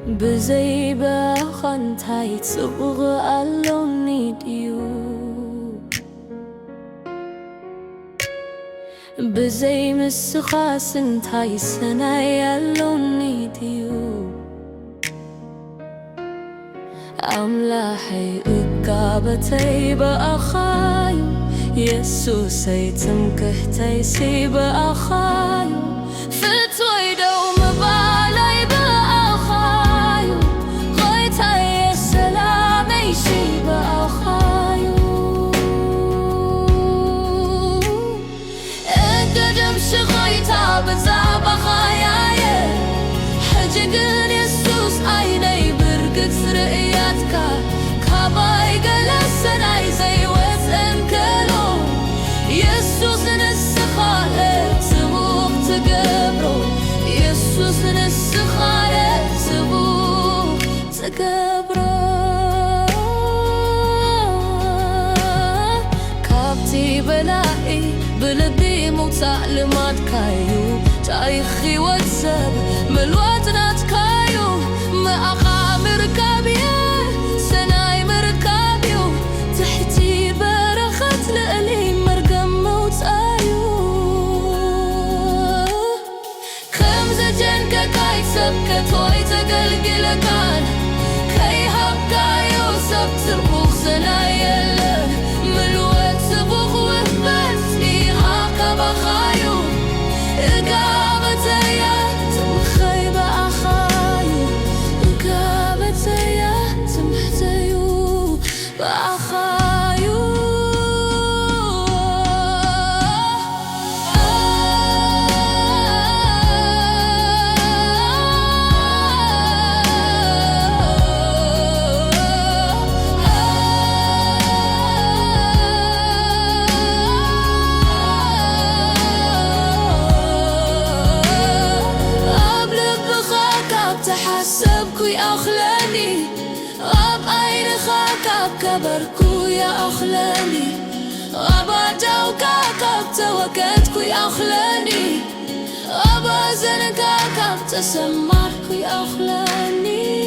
بزي بخن تاي تصبغ ألوني ديو بزي مسخاس تاي سناي ألوني ديو أملاحي أكابتي بأخايو يسوسي تمكهتي سي بأخايو فتوي دوم بالي بأخايو غيتي السلام يشي بأخايو اقدم شغيتا بزاب أخايا حجقن يسوس عيني برقت رئياتك كاباي قلسناي زي وزن كلو يسوس نسخالك سبوق تقبرو يسوس نسخالك سبوق تقبرو كابتي بلائي بلبي موتا لمادكايو تايخي واتساب ملواتنا تكايو مأخا مركابيه سناي مركابيو تحتي برخت لألي مرقم موت آيو خمزة جنكا كاي سبكة توي تقلقلكان كي هبكايو سبت ربوخ سناي يلن ملوات سبوخ وفبس إيها كبخايو إقابتي تمخي بأخايو إقابتي تمحتيو بأخايو تحسبكو يا أخلاني غاب أين خاكب كبركو يا أخلاني غابا جوكا كب توكتكو يا أخلاني غابا زنكا كب تسمركو يا أخلاني